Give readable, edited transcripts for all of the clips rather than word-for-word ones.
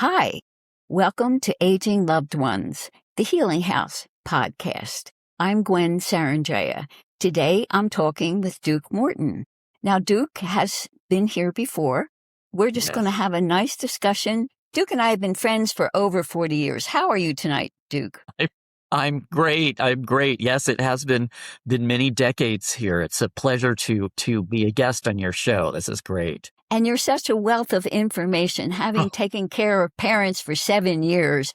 Hi, welcome to Aging Loved Ones, the Healing House podcast. I'm Gwen Sarandrea. Today I'm talking with Duke Morton. Now, Duke has been here before. We're just going to have a nice discussion. Duke and I have been friends for over 40 years. How are you tonight, Duke? I'm great. I'm great. Yes, it has been many decades here. It's a pleasure to be a guest on your show. This is great. And you're such a wealth of information, having taken care of parents for 7 years.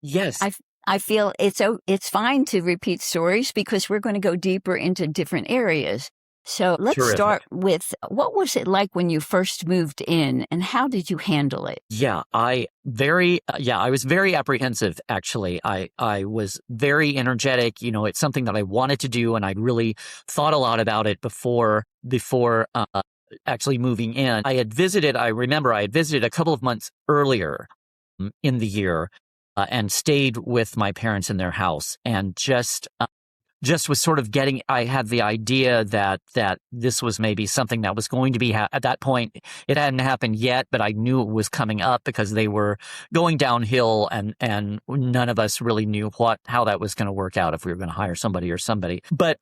Yes. I feel it's fine to repeat stories because we're going to go deeper into different areas. So let's start with, what was it like when you first moved in and how did you handle it? Yeah, I was very apprehensive, actually. I was very energetic. You know, it's something that I wanted to do, and I really thought a lot about it before actually moving in. I remember I had visited a couple of months earlier in the year and stayed with my parents in their house, and just was sort of I had the idea that this was maybe something that was going to be, at that point, it hadn't happened yet, but I knew it was coming up because they were going downhill, and none of us really knew how that was going to work out, if we were going to hire somebody or somebody. But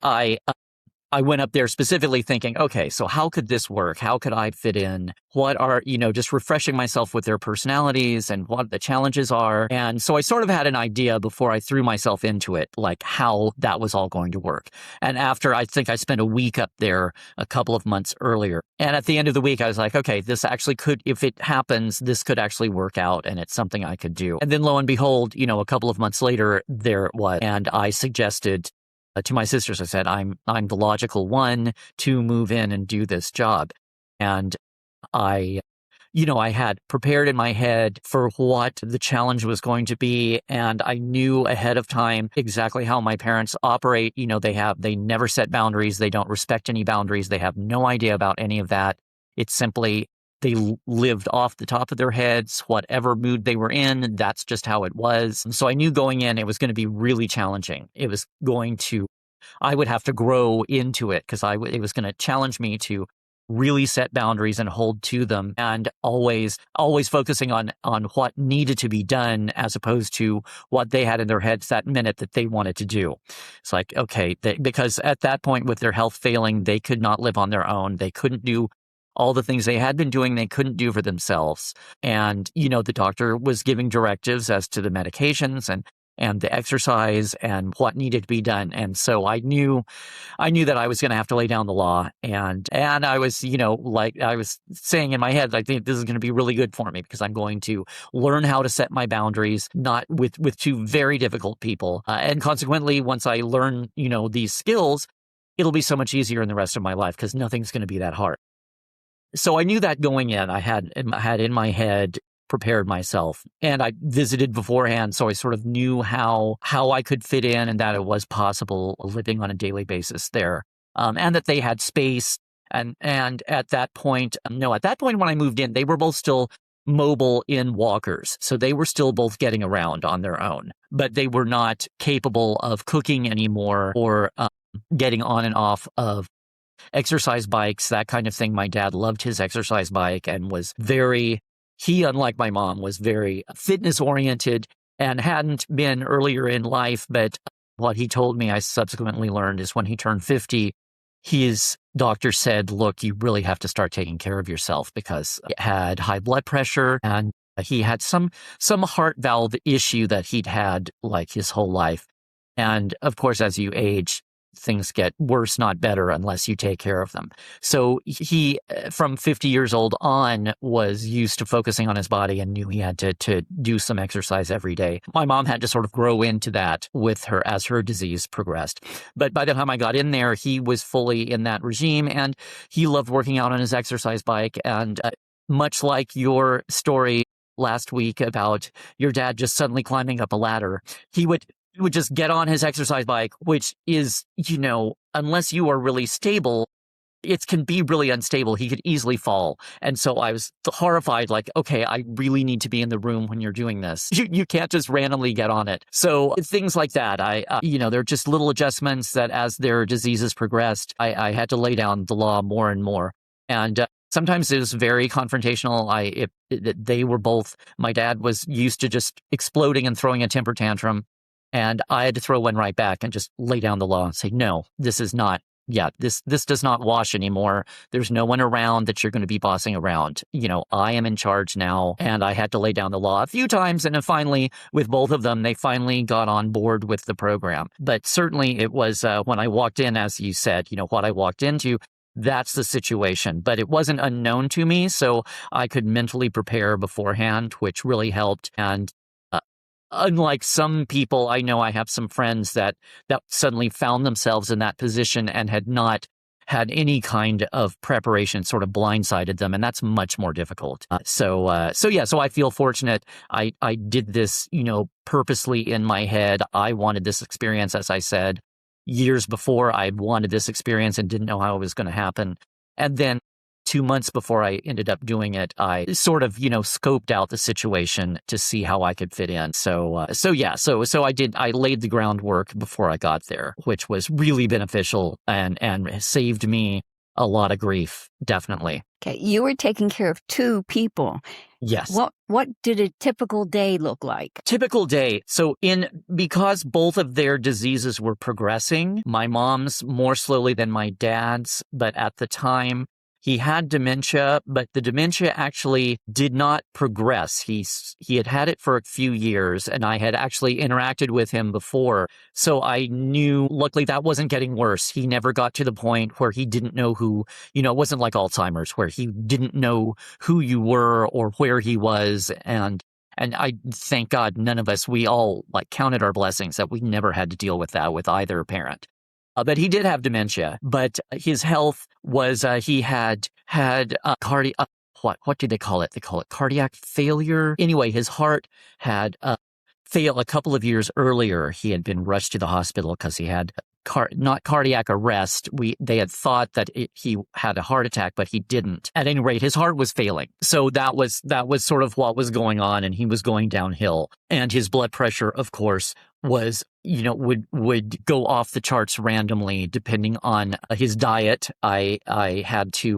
I went up there specifically thinking, okay, so how could this work? How could I fit in? What are, just refreshing myself with their personalities and what the challenges are. And so I sort of had an idea before I threw myself into it, like how that was all going to work. And after, I think I spent a week up there a couple of months earlier. And at the end of the week, I was like, okay, this actually could, if it happens, this could actually work out, and it's something I could do. And then lo and behold, a couple of months later, there it was. And I suggested to my sisters, I said, I'm the logical one to move in and do this job. And I had prepared in my head for what the challenge was going to be. And I knew ahead of time exactly how my parents operate. They never set boundaries. They don't respect any boundaries. They have no idea about any of that. It's simply, they lived off the top of their heads, whatever mood they were in, that's just how it was. And so I knew going in, it was going to be really challenging. I would have to grow into it because it was going to challenge me to really set boundaries and hold to them, and always focusing on what needed to be done as opposed to what they had in their heads that minute that they wanted to do. It's like, okay, because at that point with their health failing, they could not live on their own. They couldn't do all the things they had been doing, they couldn't do for themselves. And, the doctor was giving directives as to the medications and the exercise and what needed to be done. And so I knew that I was going to have to lay down the law. And I was, like I was saying in my head, I think this is going to be really good for me because I'm going to learn how to set my boundaries, not with two very difficult people. And consequently, once I learn, these skills, it'll be so much easier in the rest of my life because nothing's going to be that hard. So I knew that going in. I had in my head prepared myself, and I visited beforehand, so I sort of knew how I could fit in and that it was possible living on a daily basis there, and that they had space. And at that point when I moved in, they were both still mobile in walkers, so they were still both getting around on their own, but they were not capable of cooking anymore or getting on and off of exercise bikes, that kind of thing. My dad loved his exercise bike and he, unlike my mom, was very fitness oriented and hadn't been earlier in life. But what he told me, I subsequently learned, is when he turned 50, his doctor said, look, you really have to start taking care of yourself because he had high blood pressure and he had some heart valve issue that he'd had like his whole life. And of course, as you age, things get worse, not better, unless you take care of them. So he, from 50 years old on, was used to focusing on his body and knew he had to do some exercise every day. My mom had to sort of grow into that with her as her disease progressed. But by the time I got in there, he was fully in that regime, and he loved working out on his exercise bike. And much like your story last week about your dad just suddenly climbing up a ladder, he would just get on his exercise bike, which is, unless you are really stable, it can be really unstable. He could easily fall. And so I was horrified, like, okay, I really need to be in the room when you're doing this. You can't just randomly get on it. So things like that, there are just little adjustments that as their diseases progressed, I had to lay down the law more and more. And Sometimes it was very confrontational. They were both, my dad was used to just exploding and throwing a temper tantrum. And I had to throw one right back and just lay down the law and say, no, this is not, this does not wash anymore. There's no one around that you're going to be bossing around. I am in charge now. And I had to lay down the law a few times. And then finally, with both of them, they finally got on board with the program. But certainly it was when I walked in, as you said, what I walked into, that's the situation. But it wasn't unknown to me, so I could mentally prepare beforehand, which really helped. And unlike some people, I know I have some friends that suddenly found themselves in that position and had not had any kind of preparation, sort of blindsided them, and that's much more difficult. So I feel fortunate. I did this, purposely in my head. I wanted this experience, as I said. Years before, I wanted this experience and didn't know how it was going to happen. And then 2 months before I ended up doing it, I sort of, scoped out the situation to see how I could fit in. So I did. I laid the groundwork before I got there, which was really beneficial and saved me a lot of grief, definitely. Okay, you were taking care of 2 people. Yes. What did a typical day look like? Typical day. So because both of their diseases were progressing, my mom's more slowly than my dad's, but at the time he had dementia, but the dementia actually did not progress. He had it for a few years, and I had actually interacted with him before. So I knew, luckily, that wasn't getting worse. He never got to the point where he didn't know who, it wasn't like Alzheimer's, where he didn't know who you were or where he was. And I thank God none of us, we all counted our blessings that we never had to deal with that with either parent. But he did have dementia, but his health was, he had what do they call it? They call it cardiac failure. Anyway, his heart had failed a couple of years earlier. He had been rushed to the hospital because he had not cardiac arrest. They had thought that he had a heart attack, but he didn't. At any rate, his heart was failing. So that was sort of what was going on, and he was going downhill. And his blood pressure, of course, was, would go off the charts randomly depending on his diet. I had to,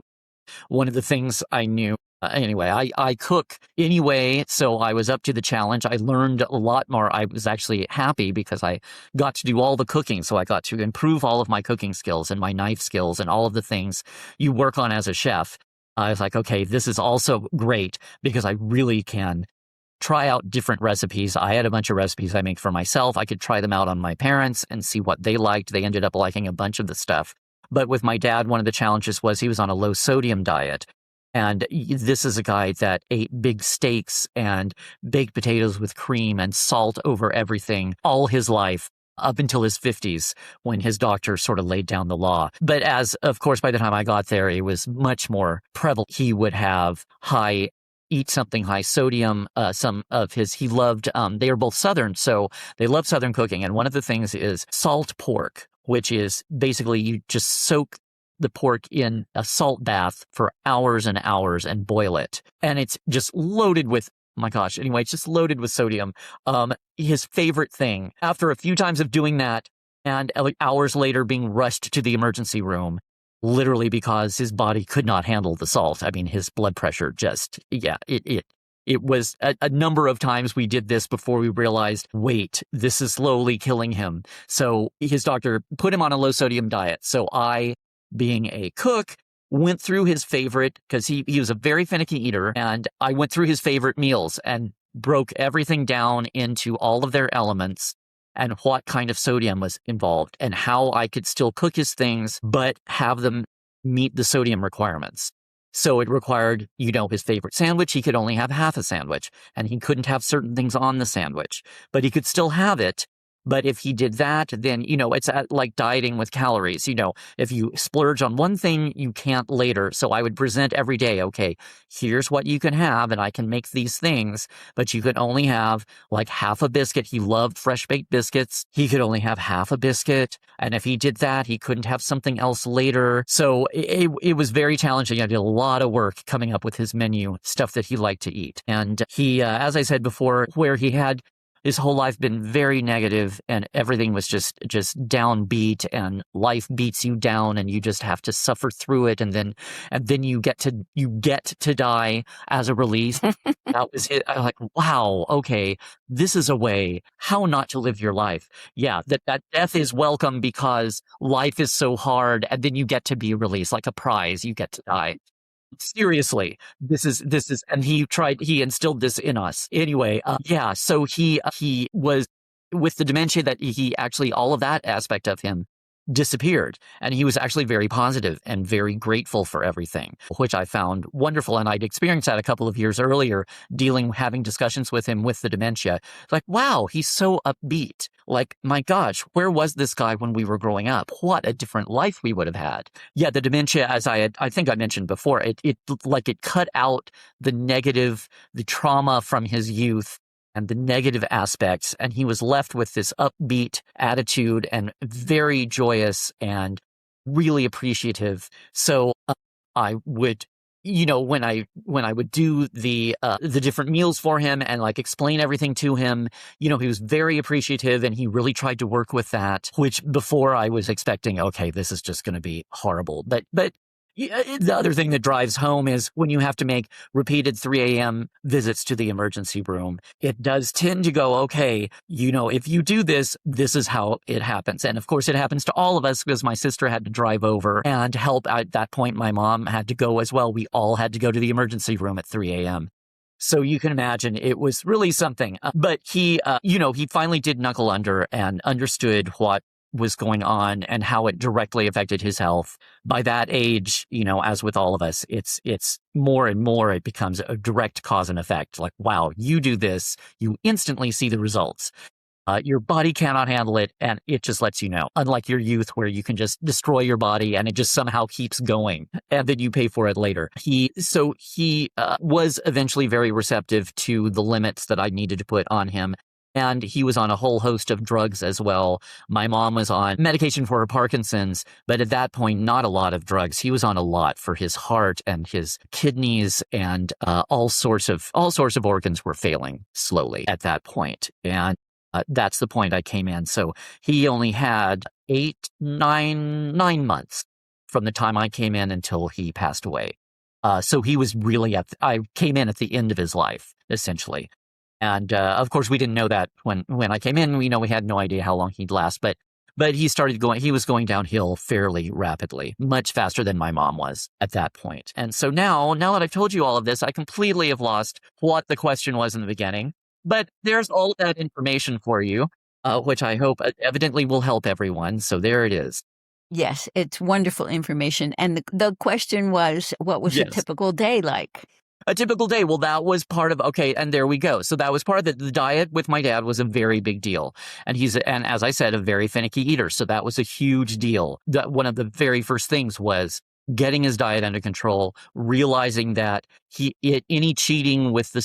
one of the things I knew, anyway, I cook anyway, so I was up to the challenge. I learned a lot more. I was actually happy because I got to do all the cooking, so I got to improve all of my cooking skills and my knife skills and all of the things you work on as a chef. I was like, okay, this is also great because I really can try out different recipes. I had a bunch of recipes I make for myself. I could try them out on my parents and see what they liked. They ended up liking a bunch of the stuff. But with my dad, one of the challenges was he was on a low sodium diet. And this is a guy that ate big steaks and baked potatoes with cream and salt over everything all his life, up until his 50s, when his doctor sort of laid down the law. But of course, by the time I got there, it was much more prevalent. He would have eat something high sodium. He loved, they are both Southern, so they love Southern cooking. And one of the things is salt pork, which is basically you just soak the pork in a salt bath for hours and hours and boil it. And it's just loaded with, my gosh, anyway, it's just loaded with sodium. His favorite thing, after a few times of doing that and hours later being rushed to the emergency room, literally because his body could not handle the salt. I mean, his blood pressure it was a number of times we did this before we realized, wait, this is slowly killing him. So his doctor put him on a low sodium diet. So I, being a cook, went through his favorite, because he was a very finicky eater, and I went through his favorite meals and broke everything down into all of their elements and what kind of sodium was involved and how I could still cook his things, but have them meet the sodium requirements. So it required, his favorite sandwich. He could only have half a sandwich, and he couldn't have certain things on the sandwich, but he could still have it. But if he did that, then, it's like dieting with calories. If you splurge on one thing, you can't later. So I would present every day, okay, here's what you can have, and I can make these things, but you could only have like half a biscuit. He loved fresh baked biscuits. He could only have half a biscuit. And if he did that, he couldn't have something else later. So it was very challenging. I did a lot of work coming up with his menu, stuff that he liked to eat. And he, as I said before, where he had his whole life been very negative, and everything was just downbeat, and life beats you down, and you just have to suffer through it, and then you get to die as a release. That was it. I'm like, wow, okay, this is a way how not to live your life. Yeah, that death is welcome because life is so hard, and then you get to be released like a prize. You get to die. Seriously, this is, and he instilled this in us. Anyway, yeah, so he was with the dementia that he actually, all of that aspect of him disappeared, and he was actually very positive and very grateful for everything, which I found wonderful. And I'd experienced that a couple of years earlier, having discussions with him with the dementia. Like, wow, he's so upbeat. Like, my gosh, where was this guy when we were growing up? What a different life we would have had. Yeah, the dementia, as I think I mentioned before, it cut out the trauma from his youth and the negative aspects, and he was left with this upbeat attitude and very joyous and really appreciative. So I would, when I would do the different meals for him and like explain everything to him, he was very appreciative, and he really tried to work with that. Which before I was expecting, okay, this is just going to be horrible, but. The other thing that drives home is when you have to make repeated 3 a.m. visits to the emergency room. It does tend to go, okay, if you do this, this is how it happens. And of course, it happens to all of us because my sister had to drive over and help. At that point, my mom had to go as well. We all had to go to the emergency room at 3 a.m. So you can imagine it was really something. But he finally did knuckle under and understood what was going on and how it directly affected his health. By that age, as with all of us, it's more and more, it becomes a direct cause and effect. Like, wow, you do this, you instantly see the results. Your body cannot handle it, and it just lets you know. Unlike your youth, where you can just destroy your body and it just somehow keeps going, and then you pay for it later. He was eventually very receptive to the limits that I needed to put on him. And he was on a whole host of drugs as well. My mom was on medication for her Parkinson's, but at that point, not a lot of drugs. He was on a lot for his heart and his kidneys, and all sorts of organs were failing slowly at that point. And that's the point I came in. So he only had 9 months from the time I came in until he passed away. So he was really I came in at the end of his life, essentially. And of course, we didn't know that when I came in. We had no idea how long he'd last, but he was going downhill fairly rapidly, much faster than my mom was at that point. And so now that I've told you all of this, I completely have lost what the question was in the beginning. But there's all that information for you, which I hope evidently will help everyone. So there it is. Yes, it's wonderful information. And the question was, what was a typical day like? A typical day. Well, that was part of, okay, and there we go. So that was part of the diet with my dad was a very big deal. And and as I said, a very finicky eater. So that was a huge deal. One of the very first things was getting his diet under control, realizing that any cheating with the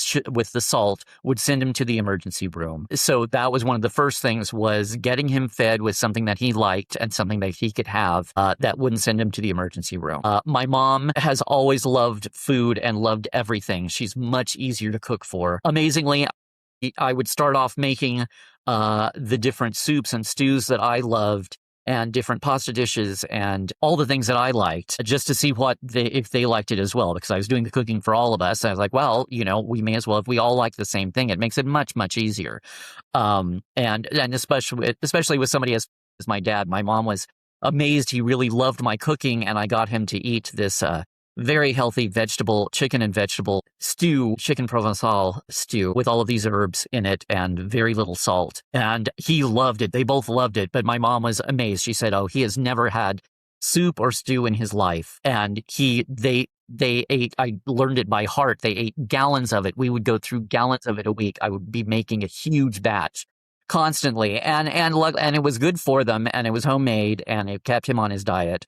salt would send him to the emergency room. So that was one of the first things, was getting him fed with something that he liked and something that he could have that wouldn't send him to the emergency room. My mom has always loved food and loved everything. She's much easier to cook for. Amazingly, I would start off making the different soups and stews that I loved, and different pasta dishes and all the things that I liked, just to see if they liked it as well, because I was doing the cooking for all of us. I was like, well, we may as well, if we all like the same thing, it makes it much, much easier. And especially with somebody as my dad. My mom was amazed. He really loved my cooking, and I got him to eat this very healthy chicken and vegetable stew, chicken provençal stew with all of these herbs in it and very little salt. And he loved it. They both loved it. But my mom was amazed. She said, oh, he has never had soup or stew in his life. And they ate, I learned it by heart. They ate gallons of it. We would go through gallons of it a week. I would be making a huge batch constantly. And it was good for them, and it was homemade, and it kept him on his diet.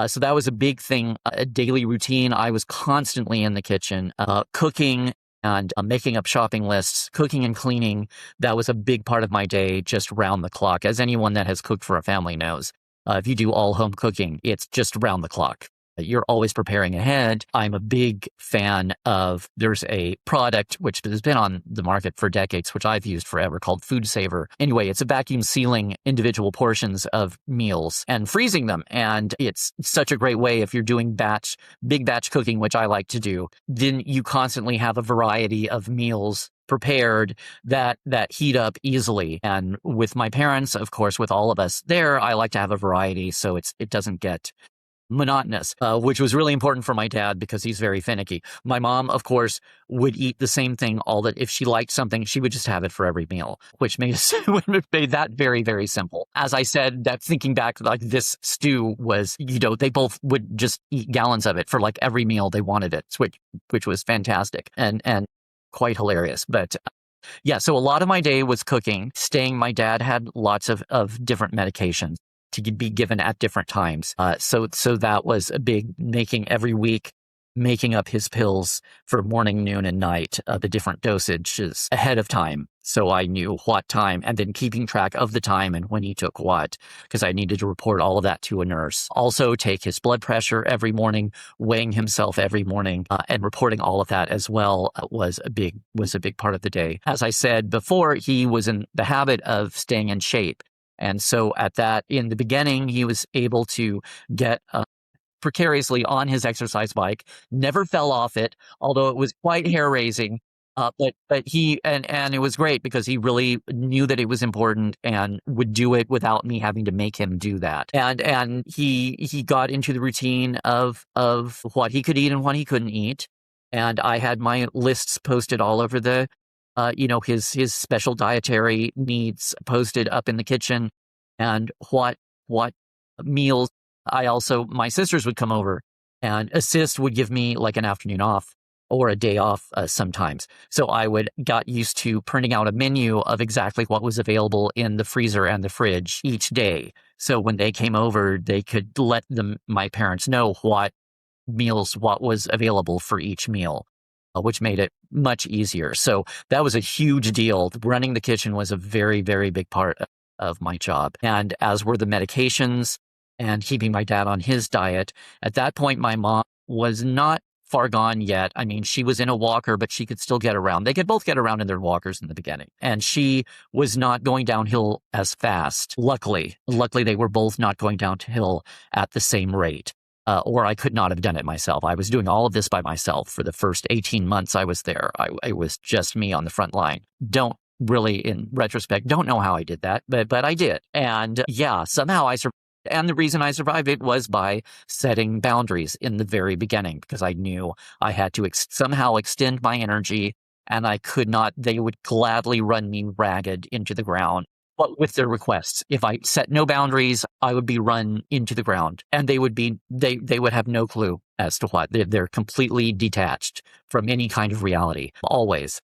So that was a big thing, a daily routine. I was constantly in the kitchen, cooking and making up shopping lists, cooking and cleaning. That was a big part of my day, just round the clock. As anyone that has cooked for a family knows, if you do all home cooking, it's just round the clock. You're always preparing ahead. I'm a big fan of, there's a product which has been on the market for decades, which I've used forever, called Food Saver. Anyway, it's a vacuum sealing individual portions of meals and freezing them. And it's such a great way if you're doing big batch cooking, which I like to do. Then you constantly have a variety of meals prepared that heat up easily. And with my parents, of course, with all of us there, I like to have a variety so it doesn't get monotonous, which was really important for my dad because he's very finicky. My mom, of course, would eat the same thing all that. If she liked something, she would just have it for every meal, which made that very, very simple. As I said, that thinking back, like this stew was, they both would just eat gallons of it for like every meal they wanted it, which was fantastic and quite hilarious. But yeah, so a lot of my day was cooking, staying. My dad had lots of different medications to be given at different times. So that was a big making every week, making up his pills for morning, noon, and night, the different dosages ahead of time. So I knew what time, and then keeping track of the time and when he took what, because I needed to report all of that to a nurse. Also take his blood pressure every morning, weighing himself every morning, and reporting all of that as well was a big part of the day. As I said before, he was in the habit of staying in shape. And so in the beginning, he was able to get precariously on his exercise bike, never fell off it, although it was quite hair-raising. But he, and it was great because he really knew that it was important and would do it without me having to make him do that. And he got into the routine of what he could eat and what he couldn't eat. And I had my lists posted all over his special dietary needs posted up in the kitchen, and what meals. My sisters would come over and assist, would give me like an afternoon off or a day off sometimes. So I got used to printing out a menu of exactly what was available in the freezer and the fridge each day. So when they came over, they could let my parents know what was available for each meal, which made it much easier. So that was a huge deal. Running the kitchen was a very, very big part of my job. And as were the medications and keeping my dad on his diet. At that point, my mom was not far gone yet. I mean, she was in a walker, but she could still get around. They could both get around in their walkers in the beginning. And she was not going downhill as fast. Luckily, they were both not going downhill at the same rate. Or I could not have done it myself. I was doing all of this by myself for the first 18 months I was there. It was just me on the front line. Don't really, in retrospect, don't know how I did that, but I did. And yeah, somehow I survived. And the reason I survived it was by setting boundaries in the very beginning, because I knew I had to somehow extend my energy, and I could not. They would gladly run me ragged into the ground. But with their requests, if I set no boundaries, I would be run into the ground, and they would have no clue as to what. They're completely detached from any kind of reality, always.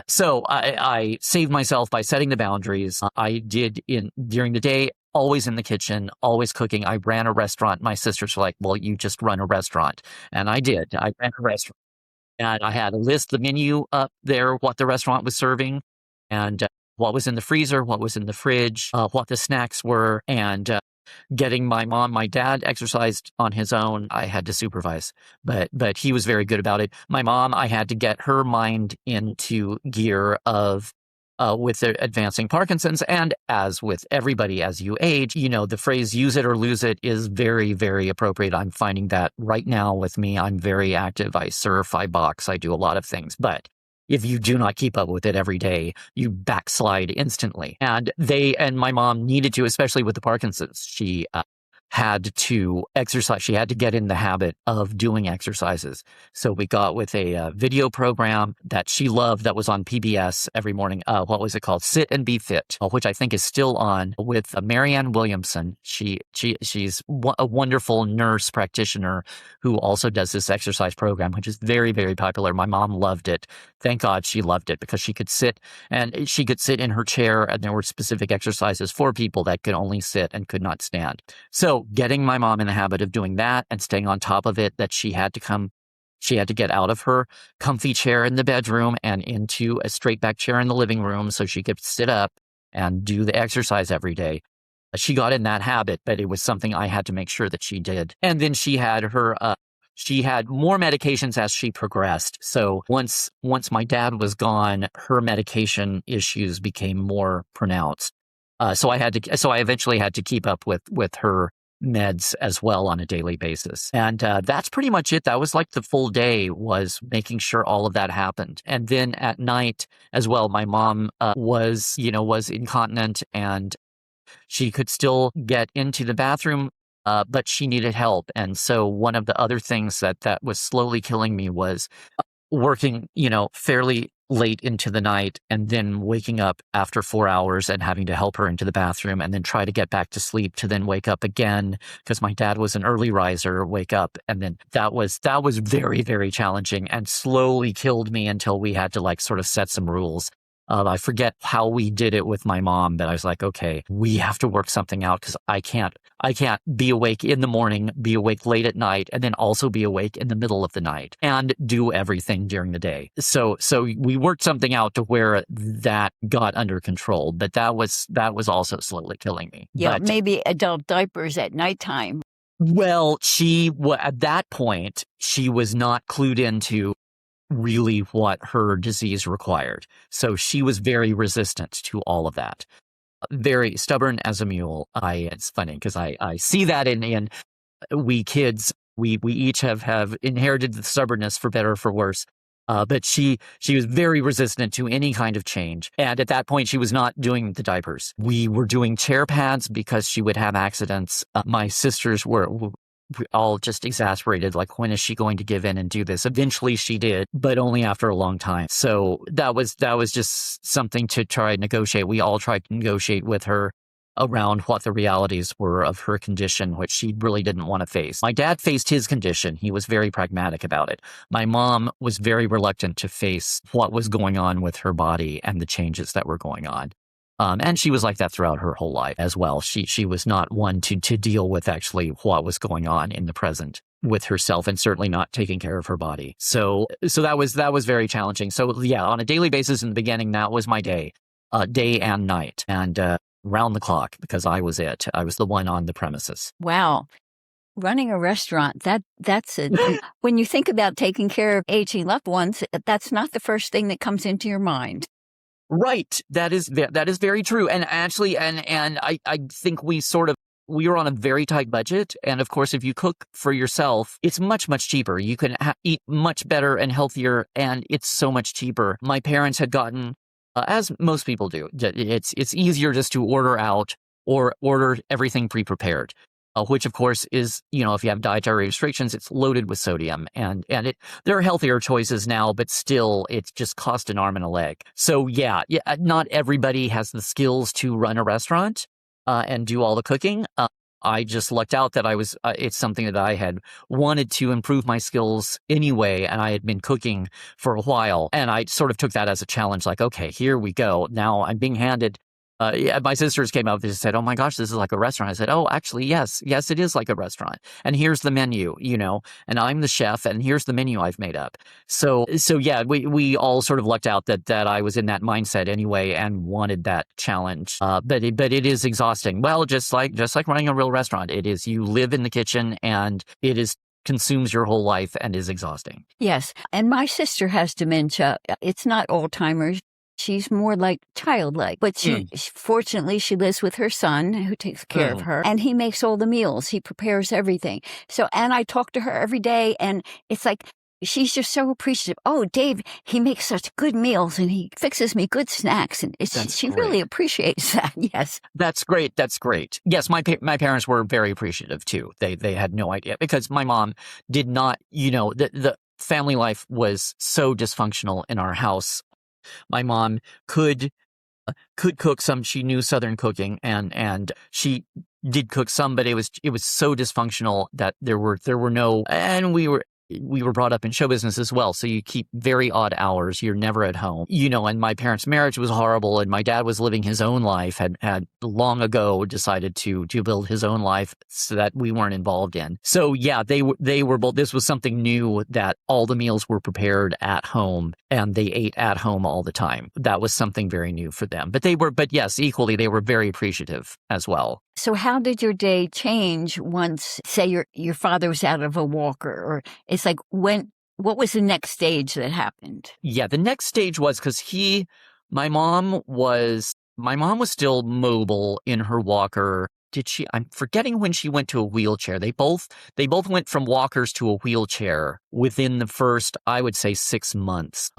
So I saved myself by setting the boundaries. I did during the day, always in the kitchen, always cooking. I ran a restaurant. My sisters were like, well, you just run a restaurant. And I did. I ran a restaurant. And I had a list, the menu up there, what the restaurant was serving, and what was in the freezer, what was in the fridge, what the snacks were, and getting my dad exercised on his own. I had to supervise, but he was very good about it. My mom, I had to get her mind into gear of with the advancing Parkinson's. And as with everybody, as you age, the phrase use it or lose it is very, very appropriate. I'm finding that right now with me. I'm very active. I surf, I box, I do a lot of things. But if you do not keep up with it every day, you backslide instantly. And my mom needed to, especially with the Parkinson's, she had to exercise. She had to get in the habit of doing exercises. So we got with a video program that she loved that was on PBS every morning. What was it called? Sit and Be Fit, which I think is still on, with Marianne Williamson. She's a wonderful nurse practitioner who also does this exercise program, which is very, very popular. My mom loved it. Thank God she loved it, because she could sit in her chair, and there were specific exercises for people that could only sit and could not stand. So getting my mom in the habit of doing that and staying on top of it, that she had to get out of her comfy chair in the bedroom and into a straight back chair in the living room so she could sit up and do the exercise every day. she got in that habit, but it was something I had to make sure that she did. And then she had more medications as she progressed. So once my dad was gone, her medication issues became more pronounced. So I eventually had to keep up with her meds as well on a daily basis. And that's pretty much it. That was like the full day, was making sure all of that happened. And then at night as well, my mom was incontinent, and she could still get into the bathroom, but she needed help. And so one of the other things that was slowly killing me was working, fairly late into the night, and then waking up after 4 hours and having to help her into the bathroom, and then try to get back to sleep to then wake up again, because my dad was an early riser, wake up. And then that was very, very challenging, and slowly killed me until we had to like sort of set some rules. I forget how we did it with my mom, but I was like, okay, we have to work something out, because I can't be awake in the morning, be awake late at night, and then also be awake in the middle of the night and do everything during the day. So we worked something out to where that got under control, but that was also slowly killing me. Yeah, but maybe adult diapers at nighttime. Well, at that point, she was not clued into really what her disease required. So she was very resistant to all of that. Very stubborn as a mule. It's funny because I see that in we kids, we each have inherited the stubbornness, for better or for worse. But she was very resistant to any kind of change. And at that point, she was not doing the diapers. We were doing chair pads because she would have accidents. My sisters were all just exasperated, like, when is she going to give in and do this? Eventually she did, but only after a long time. So that was just something to try and negotiate. We all tried to negotiate with her around what the realities were of her condition, which she really didn't want to face. My dad faced his condition. He was very pragmatic about it. My mom was very reluctant to face what was going on with her body and the changes that were going on. And she was like that throughout her whole life as well. She was not one to deal with actually what was going on in the present with herself, and certainly not taking care of her body. So that was very challenging. So yeah, on a daily basis in the beginning, that was my day and night, and round the clock, because I was the one on the premises. Wow. Running a restaurant, that's it. When you think about taking care of aging loved ones, that's not the first thing that comes into your mind. Right. That is very true. And actually, and I think we were on a very tight budget. And of course, if you cook for yourself, it's much, much cheaper. You can eat much better and healthier, and it's so much cheaper. My parents had gotten, as most people do, it's easier just to order out or order everything pre-prepared. Which of course is, if you have dietary restrictions, it's loaded with sodium, and there are healthier choices now, but still, it's just cost an arm and a leg. So yeah, not everybody has the skills to run a restaurant and do all the cooking. I just lucked out that it's something that I had wanted to improve my skills anyway, and I had been cooking for a while, and I sort of took that as a challenge, like, okay, here we go. Now I'm being handed. My sisters came up and said, "Oh my gosh, this is like a restaurant." I said, "Oh, actually, yes, it is like a restaurant. And here's the menu, and I'm the chef, and here's the menu I've made up." So yeah, we all sort of lucked out that I was in that mindset anyway and wanted that challenge. But it is exhausting. Well, just like running a real restaurant, it is. You live in the kitchen, and it is consumes your whole life and is exhausting. Yes, and my sister has dementia. It's not Alzheimer's. She's more like childlike, but fortunately she lives with her son, who takes care of her, and he makes all the meals. He prepares everything. So, and I talk to her every day, and it's like, she's just so appreciative. Oh, Dave, he makes such good meals, and he fixes me good snacks, and she really appreciates that. Yes. That's great. Yes, my parents were very appreciative too. They had no idea, because my mom did not, the family life was so dysfunctional in our house. My mom could cook some. She knew Southern cooking, and she did cook some, but it was so dysfunctional that there were no. And we were brought up in show business as well, so you keep very odd hours. You're never at home, and my parents' marriage was horrible, and my dad was living his own life, had long ago decided to build his own life so that we weren't involved in. So yeah, they were both. This was something new, that all the meals were prepared at home and they ate at home all the time. That was something very new for them. But yes, equally, they were very appreciative as well. So how did your day change once, say, your father was out of a walker? Or it's like, what was the next stage that happened? Yeah, the next stage was because my mom was still mobile in her walker. I'm forgetting when she went to a wheelchair. They both went from walkers to a wheelchair within the first, I would say, 6 months.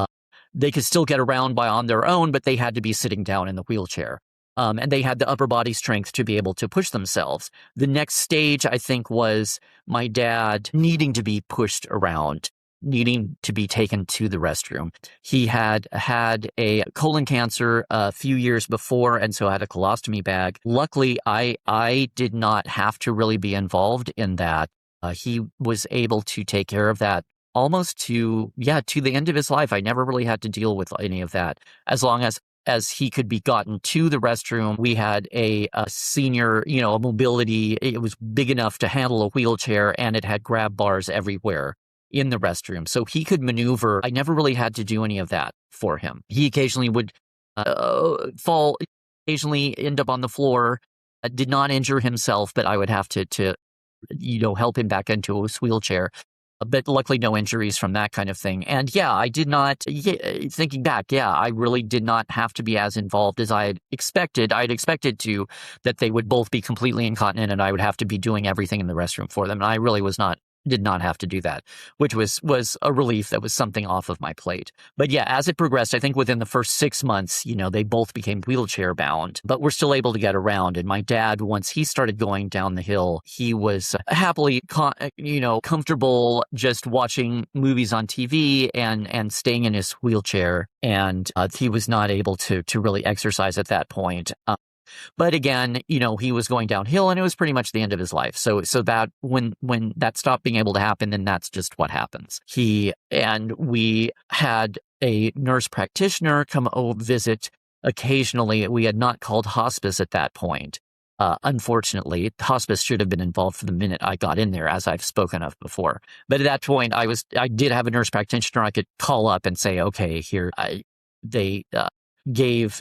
They could still get around on their own, but they had to be sitting down in the wheelchair. And they had the upper body strength to be able to push themselves. The next stage, I think, was my dad needing to be pushed around, needing to be taken to the restroom. He had had a colon cancer a few years before, and so had a colostomy bag. Luckily, I did not have to really be involved in that. He was able to take care of that almost to the end of his life. I never really had to deal with any of that. As long as he could be gotten to the restroom, we had a senior, a mobility. It was big enough to handle a wheelchair, and it had grab bars everywhere in the restroom. So he could maneuver. I never really had to do any of that for him. He occasionally would fall, occasionally end up on the floor, did not injure himself, but I would have to help him back into his wheelchair. But luckily, no injuries from that kind of thing. And I did not, thinking back, I really did not have to be as involved as I had expected. I had expected that they would both be completely incontinent and I would have to be doing everything in the restroom for them. And I really did not have to do that, which was a relief. That was something off of my plate. But as it progressed, I think within the first 6 months, they both became wheelchair bound, but were still able to get around. And my dad, once he started going down the hill, he was happily, comfortable just watching movies on TV and staying in his wheelchair. And he was not able to really exercise at that point. But again, he was going downhill and it was pretty much the end of his life. So that when that stopped being able to happen, then that's just what happens. We had a nurse practitioner come visit occasionally. We had not called hospice at that point. Unfortunately, hospice should have been involved for the minute I got in there, as I've spoken of before. But at that point, I did have a nurse practitioner I could call up and say, okay, here, they gave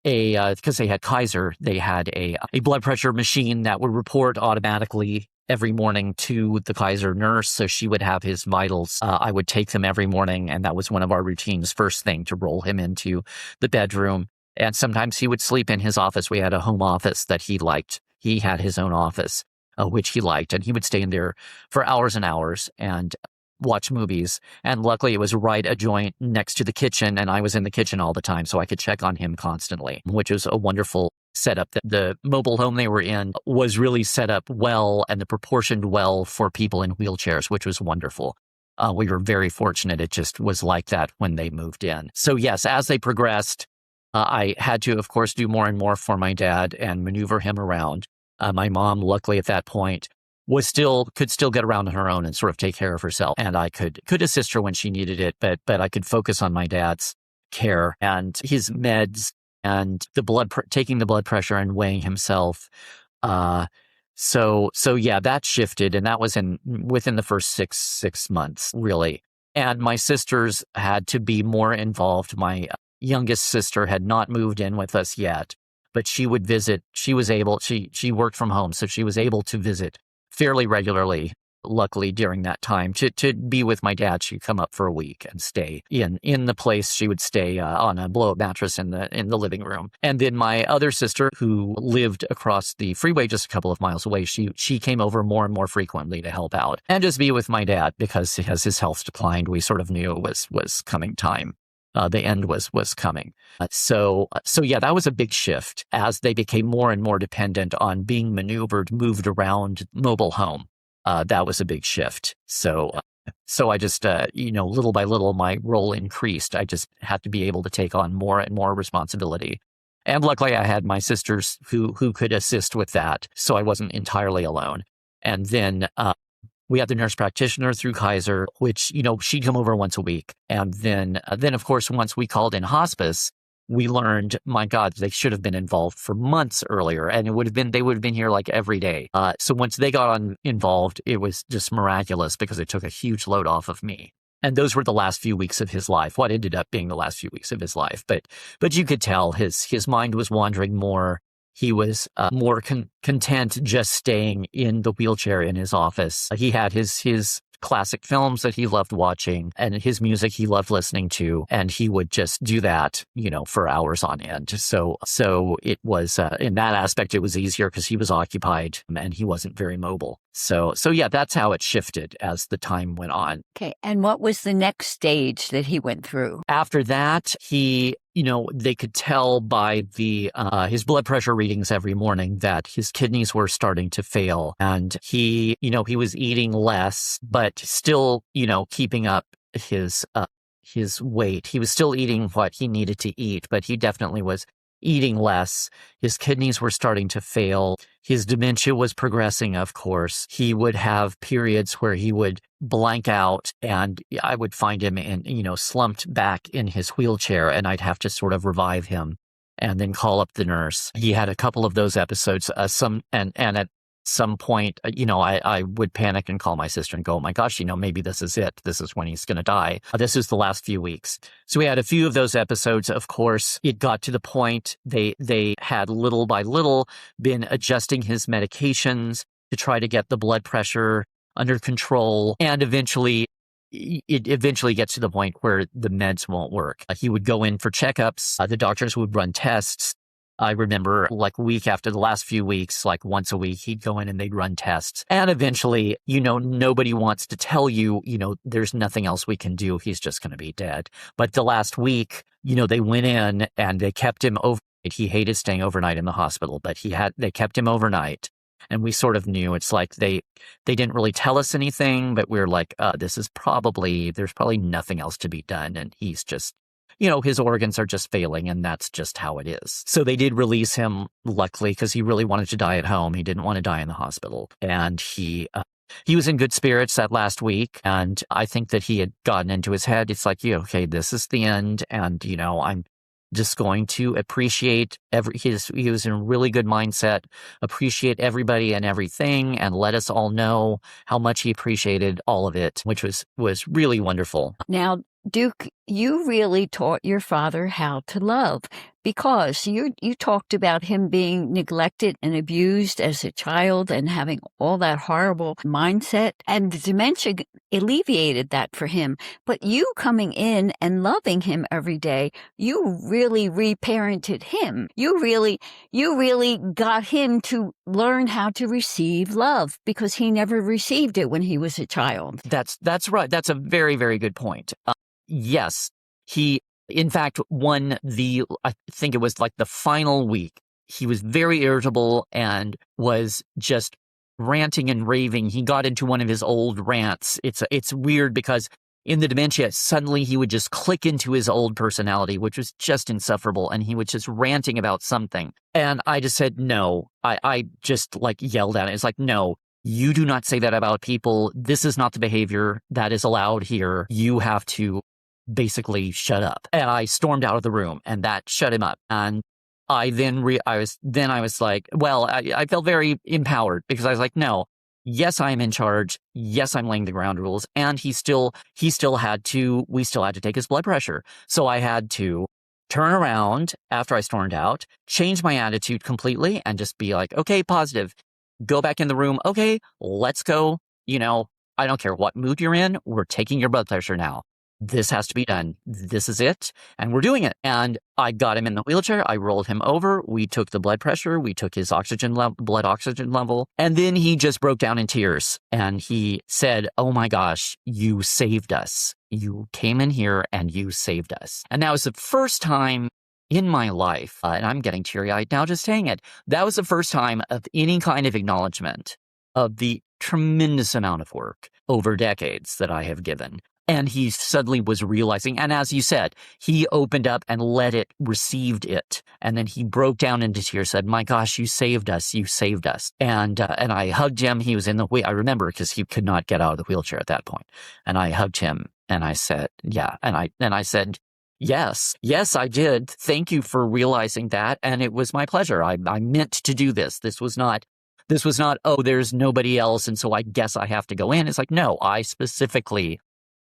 because they had Kaiser, they had a blood pressure machine that would report automatically every morning to the Kaiser nurse. So she would have his vitals. I would take them every morning. And that was one of our routines, first thing, to roll him into the bedroom. And sometimes he would sleep in his office. We had a home office that he liked. He had his own office, which he liked. And he would stay in there for hours and hours and watch movies. And luckily, it was right adjoint next to the kitchen. And I was in the kitchen all the time, so I could check on him constantly, which was a wonderful setup. The mobile home they were in was really set up well and proportioned well for people in wheelchairs, which was wonderful. We were very fortunate. It just was like that when they moved in. So yes, as they progressed, I had to, of course, do more and more for my dad and maneuver him around. My mom, luckily at that point, could still get around on her own and sort of take care of herself. And I could assist her when she needed it, but I could focus on my dad's care and his meds and taking the blood pressure and weighing himself. So that shifted, and that was within the first six months, really. And my sisters had to be more involved. My youngest sister had not moved in with us yet, but she would visit. She worked from home, so she was able to visit fairly regularly, luckily, during that time to be with my dad. She'd come up for a week and stay in the place. She would stay on a blow-up mattress in the living room. And then my other sister, who lived across the freeway just a couple of miles away, she came over more and more frequently to help out and just be with my dad, because as his health declined, we sort of knew it was coming time. The end was coming. So that was a big shift as they became more and more dependent on being moved around mobile home. That was a big shift. So I just, little by little, my role increased. I just had to be able to take on more and more responsibility. And luckily, I had my sisters who could assist with that, so I wasn't entirely alone. And then we had the nurse practitioner through Kaiser, which, she'd come over once a week. And then of course, once we called in hospice, we learned, my God, they should have been involved for months earlier. And they would have been here like every day. So once they got involved, it was just miraculous, because it took a huge load off of me. And those were the last few weeks of his life, what ended up being the last few weeks of his life. But you could tell his mind was wandering more. he was more content just staying in the wheelchair in his office. He had his classic films that he loved watching and his music he loved listening to, and he would just do that, for hours on end. So it was in that aspect it was easier because he was occupied and he wasn't very mobile. So yeah, that's how it shifted as the time went on. Okay, and what was the next stage that he went through? After that, he, they could tell by the his blood pressure readings every morning that his kidneys were starting to fail, and he was eating less, but still, keeping up his weight. He was still eating what he needed to eat, but he definitely was eating less. His kidneys were starting to fail. His dementia was progressing, of course. He would have periods where he would blank out, and I would find him slumped back in his wheelchair, and I'd have to sort of revive him and then call up the nurse. He had a couple of those episodes, and at some point, I would panic and call my sister and go, oh my gosh, maybe this is it. This is when he's going to die. This is the last few weeks. So we had a few of those episodes. Of course, it got to the point they had little by little been adjusting his medications to try to get the blood pressure under control. And eventually gets to the point where the meds won't work. He would go in for checkups. The doctors would run tests. I remember like week after the last few weeks, like once a week, he'd go in and they'd run tests. And eventually, nobody wants to tell you, there's nothing else we can do. He's just going to be dead. But the last week, they went in and they kept him overnight. He hated staying overnight in the hospital, but they kept him overnight. And we sort of knew. It's like they didn't really tell us anything, but we were like, there's probably nothing else to be done. And he's just, his organs are just failing, and that's just how it is. So they did release him, luckily, because he really wanted to die at home. He didn't want to die in the hospital. And he was in good spirits that last week. And I think that he had gotten into his head. It's like, okay, this is the end. And, I'm just going to appreciate he was in a really good mindset, appreciate everybody and everything, and let us all know how much he appreciated all of it, which was really wonderful. Now, Duke, you really taught your father how to love, because you talked about him being neglected and abused as a child and having all that horrible mindset, and the dementia alleviated that for him. But you coming in and loving him every day, you really reparented him. You really got him to learn how to receive love, because he never received it when he was a child. That's right. That's a very, very good point. Yes, he, in fact, I think it was like the final week, he was very irritable and was just ranting and raving. He got into one of his old rants. It's weird because in the dementia, suddenly he would just click into his old personality, which was just insufferable. And he was just ranting about something. And I just said, no, I just like yelled at it. It's like, no. You do not say that about people. This is not the behavior that is allowed here. You have to basically shut up. And I stormed out of the room, and that shut him up. And I was like, well, I felt very empowered, because I was like, no, yes, I'm in charge. Yes, I'm laying the ground rules. And we still had to take his blood pressure. So I had to turn around after I stormed out, change my attitude completely, and just be like, okay, positive. Go back in the room. Okay, let's go. I don't care what mood you're in. We're taking your blood pressure now. This has to be done. This is it. And we're doing it. And I got him in the wheelchair. I rolled him over. We took the blood pressure. We took his blood oxygen level. And then he just broke down in tears. And he said, oh my gosh, you saved us. You came in here and you saved us. And that was the first time in my life, and I'm getting teary-eyed now just saying it, that was the first time of any kind of acknowledgement of the tremendous amount of work over decades that I have given. And he suddenly was realizing, and as you said, he opened up and received it. And then he broke down into tears, said, my gosh, you saved us. You saved us. And I hugged him. He was in the way. I remember, because he could not get out of the wheelchair at that point. And I hugged him and I said, yeah. And I said, yes, I did. Thank you for realizing that. And it was my pleasure. I meant to do this. This was not, oh, there's nobody else, and so I guess I have to go in. It's like, no, I specifically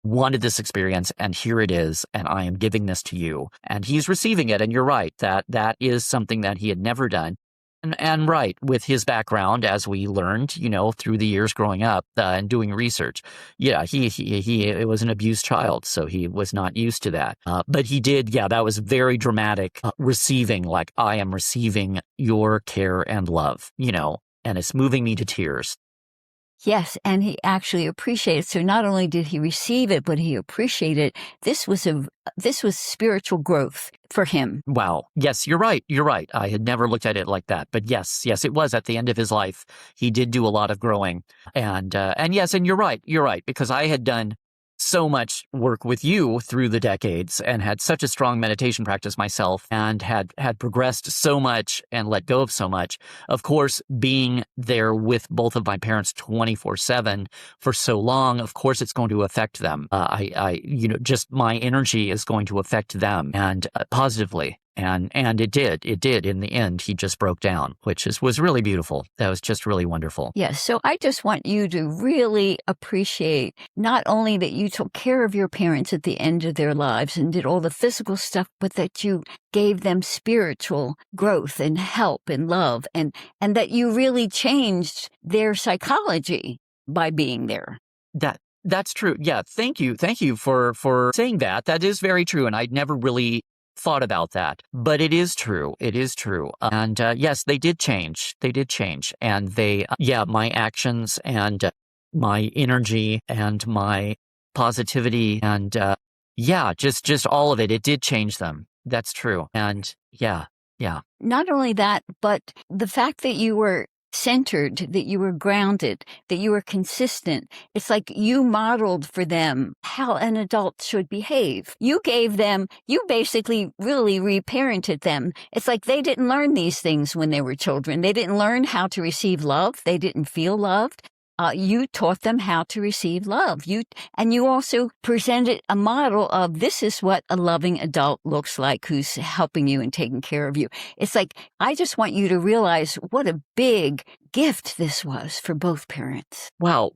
wanted this experience, and here it is, and I am giving this to you. And he's receiving it, and you're right, that is something that he had never done. And right, with his background, as we learned, through the years growing up and doing research, yeah, he was an abused child, so he was not used to that. But he did, yeah, that was very dramatic, receiving, like, I am receiving your care and love, and it's moving me to tears. Yes, and he actually appreciated. So not only did he receive it, but he appreciated. This was spiritual growth for him. Wow. Yes, you're right. You're right. I had never looked at it like that. But yes, it was at the end of his life. He did do a lot of growing. And yes, and you're right. You're right. Because I had done so much work with you through the decades and had such a strong meditation practice myself and had progressed so much and let go of so much. Of course, being there with both of my parents 24/7 for so long, of course, it's going to affect them. Just my energy is going to affect them and positively. And it did. It did. In the end, he just broke down, which was really beautiful. That was just really wonderful. Yes. So I just want you to really appreciate not only that you took care of your parents at the end of their lives and did all the physical stuff, but that you gave them spiritual growth and help and love, and that you really changed their psychology by being there. That's true. Yeah. Thank you. Thank you for saying that. That is very true. And I'd never really thought about that, but it is true. It is true. And yes, they did change. They did change. And my actions and my energy and my positivity and just all of it. It did change them. That's true. And yeah. Not only that, but the fact that you were centered, that you were grounded, that you were consistent. It's like you modeled for them how an adult should behave. You basically really reparented them. It's like they didn't learn these things when they were children. They didn't learn how to receive love. They didn't feel loved. You taught them how to receive love. You also presented a model of this is what a loving adult looks like who's helping you and taking care of you. It's like, I just want you to realize what a big gift this was for both parents. Wow.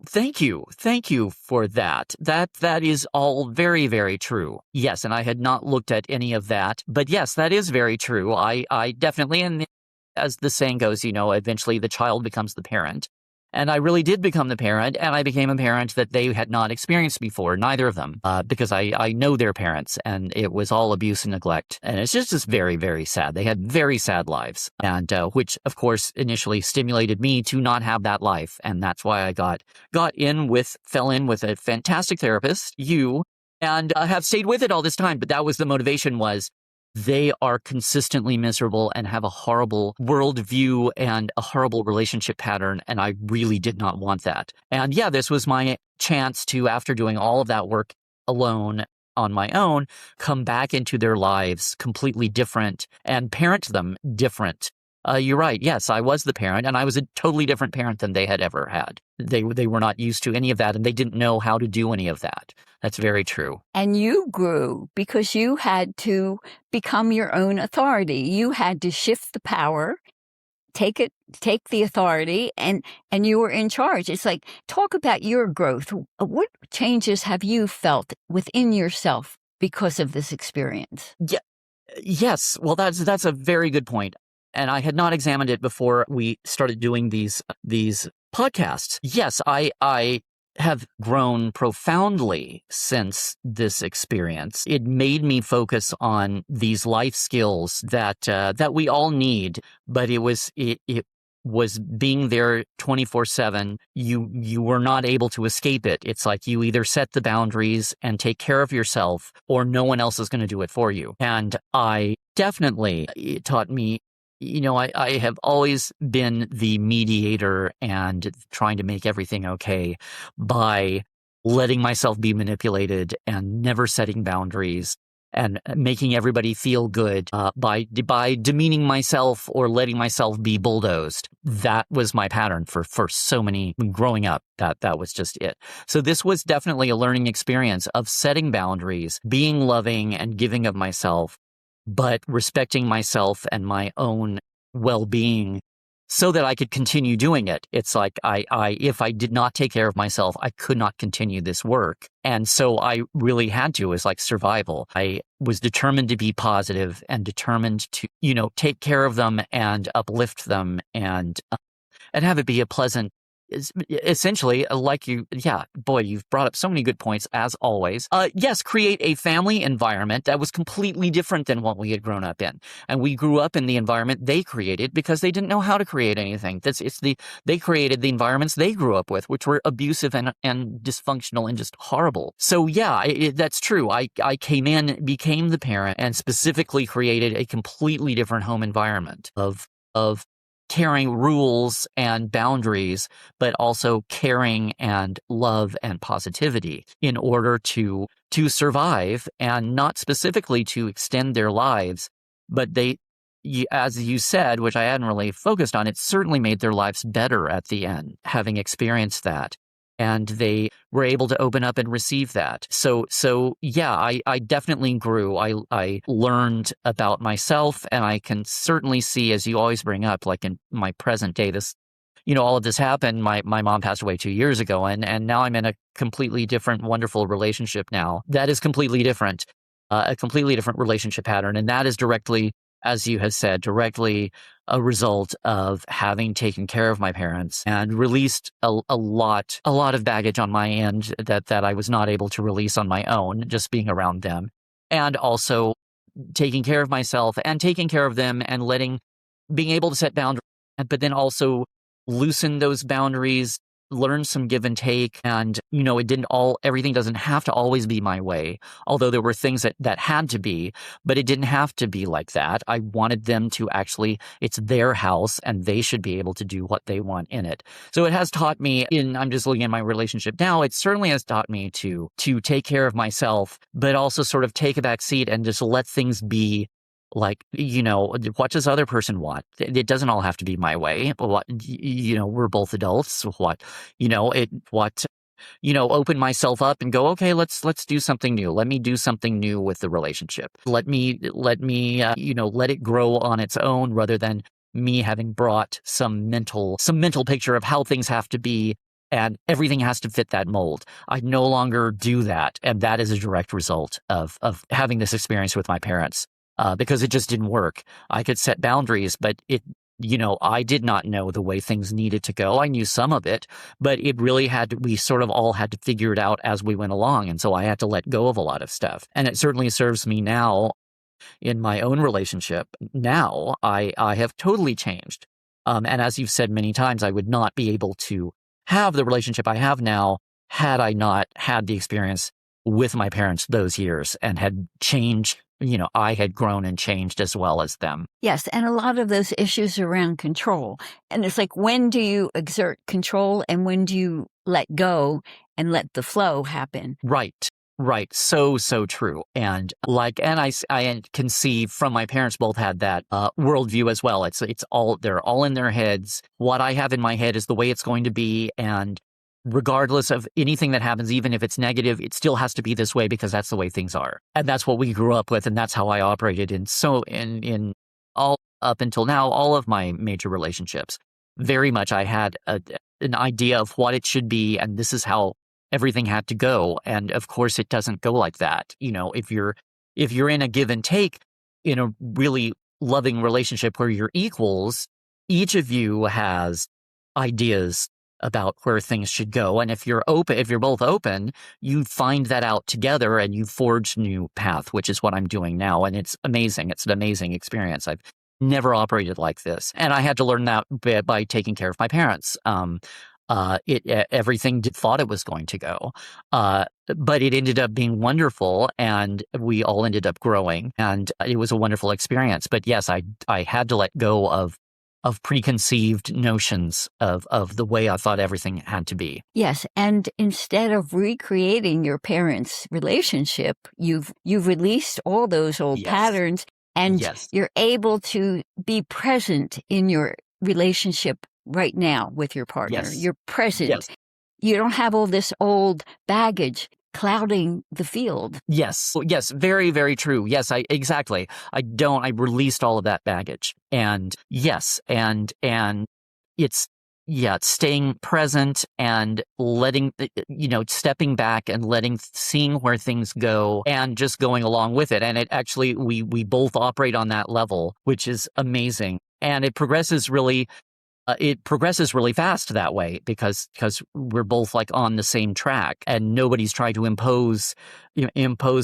Thank you. Thank you for that. That is all very, very true. Yes, and I had not looked at any of that. But yes, that is very true. I definitely, and as the saying goes, eventually the child becomes the parent. And I really did become the parent, and I became a parent that they had not experienced before, neither of them, because I know their parents, and it was all abuse and neglect. And it's just very, very sad. They had very sad lives, and which, of course, initially stimulated me to not have that life. And that's why I fell in with a fantastic therapist, you, and have stayed with it all this time. But that was the motivation was, they are consistently miserable and have a horrible worldview and a horrible relationship pattern, and I really did not want that. And yeah, this was my chance to, after doing all of that work alone, on my own, come back into their lives completely different and parent them different. You're right. Yes, I was the parent, and I was a totally different parent than they had ever had. They were not used to any of that, and they didn't know how to do any of that. That's very true. And you grew because you had to become your own authority. You had to shift the power, take the authority, and you were in charge. It's like, talk about your growth. What changes have you felt within yourself because of this experience? Yeah. Yes. Well, that's a very good point. And I had not examined it before we started doing these podcasts. Yes, I have grown profoundly since this experience. It made me focus on these life skills that we all need, but it was being there 24/7. You were not able to escape it. It's like you either set the boundaries and take care of yourself, or no one else is going to do it for you. And it taught me. I have always been the mediator and trying to make everything okay by letting myself be manipulated and never setting boundaries and making everybody feel good by demeaning myself or letting myself be bulldozed. That was my pattern for so many growing up. That was just it. So this was definitely a learning experience of setting boundaries, being loving and giving of myself, but respecting myself and my own well-being so that I could continue doing it. It's like if I did not take care of myself, I could not continue this work. And so I really had to. It was like survival. I was determined to be positive and determined to, take care of them and uplift them and have it be a pleasant, essentially, like you've brought up so many good points, as always. Yes, create a family environment that was completely different than what we had grown up in. And we grew up in the environment they created because they didn't know how to create anything. They created the environments they grew up with, which were abusive and dysfunctional and just horrible. So yeah, that's true. I came in, became the parent, and specifically created a completely different home environment of carrying rules and boundaries, but also caring and love and positivity in order to survive, and not specifically to extend their lives, but as you said, which I hadn't really focused on, it certainly made their lives better at the end, having experienced that. And they were able to open up and receive that. So yeah, I definitely grew. I learned about myself, and I can certainly see, as you always bring up, like in my present day, this, all of this happened. My mom passed away 2 years ago, and now I'm in a completely different, wonderful relationship now. That is completely different, a completely different relationship pattern. And that is directly, as you have said, directly a result of having taken care of my parents and released a lot of baggage on my end that I was not able to release on my own, just being around them. And also taking care of myself and taking care of them and being able to set boundaries, but then also loosen those boundaries, learn some give and take. And, everything doesn't have to always be my way. Although there were things that had to be, but it didn't have to be like that. I wanted them to it's their house and they should be able to do what they want in it. So it has taught me, I'm just looking at my relationship now, it certainly has taught me to take care of myself, but also sort of take a back seat and just let things be. Like, what does the other person want? It doesn't all have to be my way. We're both adults. Open myself up and go, okay, let's do something new. Let me do something new with the relationship. Let me, let it grow on its own, rather than me having brought some mental picture of how things have to be and everything has to fit that mold. I no longer do that. And that is a direct result of having this experience with my parents. Because it just didn't work. I could set boundaries, but I did not know the way things needed to go. I knew some of it, but it really we sort of all had to figure it out as we went along. And so I had to let go of a lot of stuff. And it certainly serves me now in my own relationship. Now I have totally changed. And as you've said many times, I would not be able to have the relationship I have now had I not had the experience with my parents those years and had changed. I had grown and changed as well as them. Yes, and a lot of those issues around control. And it's like, when do you exert control and when do you let go and let the flow happen? Right. So true. And I can see from my parents both had that worldview as well. They're all in their heads. What I have in my head is the way it's going to be, and regardless of anything that happens, even if it's negative, it still has to be this way because that's the way things are. And that's what we grew up with, and that's how I operated in all up until now, all of my major relationships. Very much I had an idea of what it should be, and this is how everything had to go. And of course it doesn't go like that. If you're in a give and take in a really loving relationship where you're equals, each of you has ideas about where things should go. And if you're both open, you find that out together and you forge a new path, which is what I'm doing now. And it's amazing. It's an amazing experience. I've never operated like this. And I had to learn that by taking care of my parents. Everything thought it was going to go. But it ended up being wonderful, and we all ended up growing, and it was a wonderful experience. But yes, I had to let go of preconceived notions of the way I thought everything had to be. Yes, and instead of recreating your parents' relationship, you've released all those old patterns, and you're able to be present in your relationship right now with your partner. Yes. You're present. Yes. You don't have all this old baggage clouding the field. Yes, very, very true. Yes, exactly. I released all of that baggage. And yes, and it's staying present and letting, stepping back and seeing where things go and just going along with it. And it actually, we both operate on that level, which is amazing. And it progresses really fast that way because we're both like on the same track, and nobody's trying to impose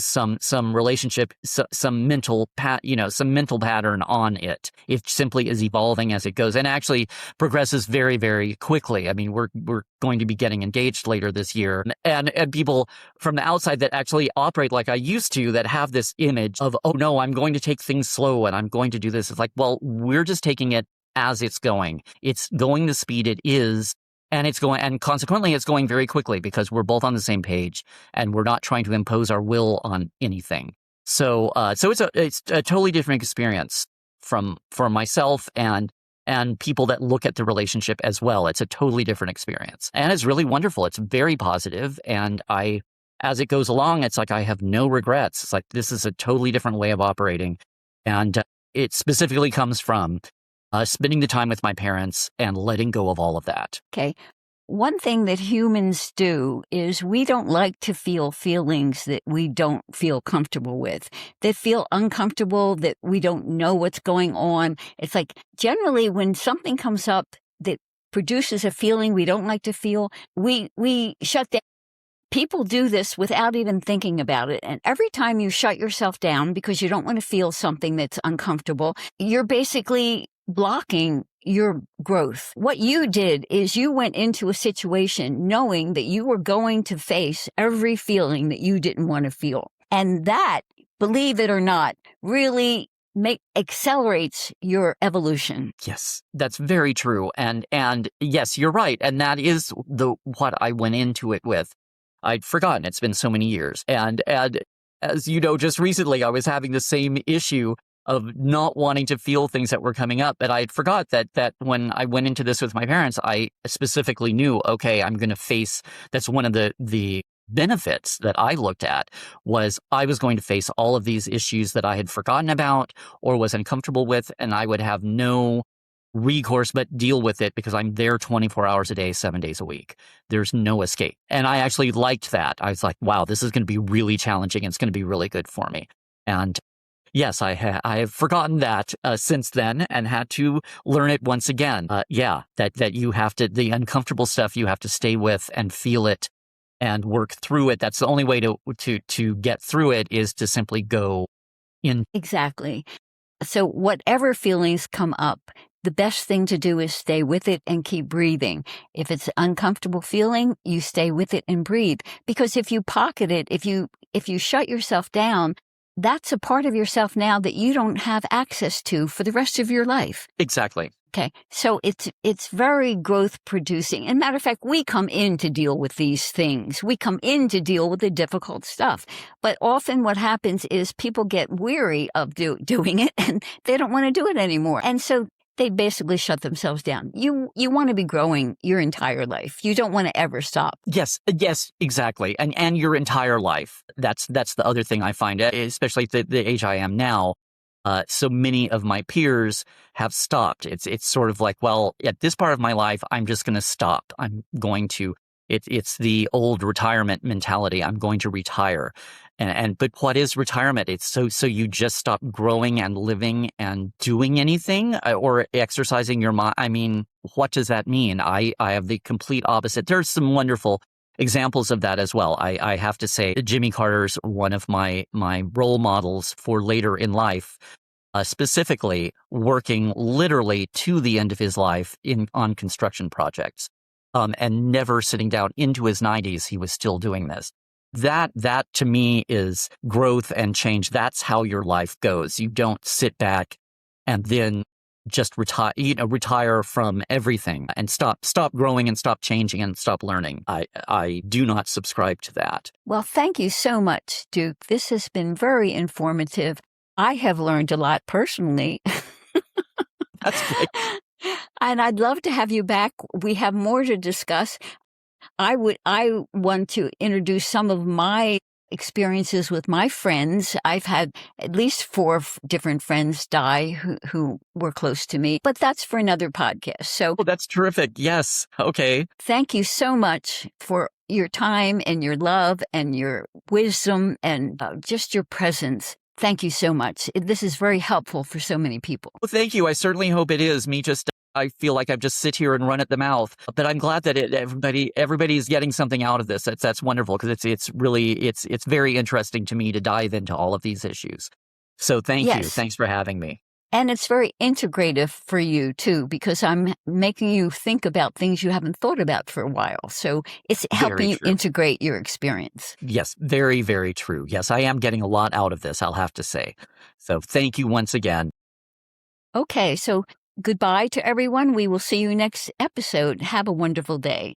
some relationship, some mental pattern on it. It simply is evolving as it goes, and actually progresses very, very quickly. I mean, we're going to be getting engaged later this year, and people from the outside that actually operate like I used to, that have this image of, oh no, I'm going to take things slow and I'm going to do this. It's like, well, we're just taking it as it's going. It's going the speed it is, and consequently it's going very quickly because we're both on the same page and we're not trying to impose our will on anything. So it's a totally different experience for myself and people that look at the relationship as well. It's a totally different experience, and it's really wonderful. It's very positive, and as it goes along, it's like I have no regrets. It's like this is a totally different way of operating, and it specifically comes from spending the time with my parents and letting go of all of that. Okay. One thing that humans do is we don't like to feel feelings that we don't feel comfortable with, that feel uncomfortable, that we don't know what's going on. It's like generally when something comes up that produces a feeling we don't like to feel, we shut down. People do this without even thinking about it. And every time you shut yourself down because you don't want to feel something that's uncomfortable, you're basically blocking your growth. What you did is you went into a situation knowing that you were going to face every feeling that you didn't want to feel. And that, believe it or not, really accelerates your evolution. Yes, that's very true. And yes, you're right. And that is what I went into it with. I'd forgotten. It's been so many years. And as you know, just recently I was having the same issue of not wanting to feel things that were coming up. But I forgot that when I went into this with my parents, I specifically knew, okay, I'm going to face, that's one of the benefits that I looked at, was I was going to face all of these issues that I had forgotten about or was uncomfortable with, and I would have no recourse but deal with it because I'm there 24 hours a day, 7 days a week. There's no escape. And I actually liked that. I was like, wow, this is going to be really challenging. It's going to be really good for me. And yes, I have forgotten that since then and had to learn it once again. That you have to, the uncomfortable stuff you have to stay with and feel it and work through it. That's the only way to get through it, is to simply go in. Exactly. So whatever feelings come up, the best thing to do is stay with it and keep breathing. If it's an uncomfortable feeling, you stay with it and breathe. Because if you pocket it, if you shut yourself down, that's a part of yourself now that you don't have access to for the rest of your life. Exactly. Okay. So it's very growth producing. And matter of fact, we come in to deal with these things. We come in to deal with the difficult stuff. But often what happens is people get weary of doing it and they don't want to do it anymore. And so they basically shut themselves down. You want to be growing your entire life. You don't want to ever stop. Yes, exactly. And your entire life. That's the other thing I find, especially at the age I am now. So many of my peers have stopped. It's sort of like, well, at this part of my life, I'm just going to stop. I'm going to, it's the old retirement mentality. I'm going to retire. But what is retirement? It's so you just stop growing and living and doing anything or exercising your mind. I mean, what does that mean? I have the complete opposite. There's some wonderful examples of that as well. I have to say, Jimmy Carter's one of my role models for later in life, specifically working literally to the end of his life on construction projects, and never sitting down into his 90s. He was still doing this. That to me is growth and change. That's how your life goes. You don't sit back and then just retire from everything and stop growing and stop changing and stop learning. I do not subscribe to that. Well, thank you so much, Duke. This has been very informative. I have learned a lot personally. That's great. And I'd love to have you back. We have more to discuss. I want to introduce some of my experiences with my friends. I've had at least four different friends die who were close to me, but that's for another podcast. So Oh, that's terrific. Yes. Okay. thank you so much for your time and your love and your wisdom and just your presence. Thank you so much. This is very helpful for so many people. Well, thank you. I certainly hope it is. I feel like I just sit here and run at the mouth, but I'm glad that everybody's getting something out of this. That's wonderful because it's very interesting to me to dive into all of these issues. So thank you. Thanks for having me. And it's very integrative for you too, because I'm making you think about things you haven't thought about for a while. So it's helping you integrate your experience. Yes, very, very true. Yes, I am getting a lot out of this, I'll have to say. So thank you once again. Okay, so goodbye to everyone. We will see you next episode. Have a wonderful day.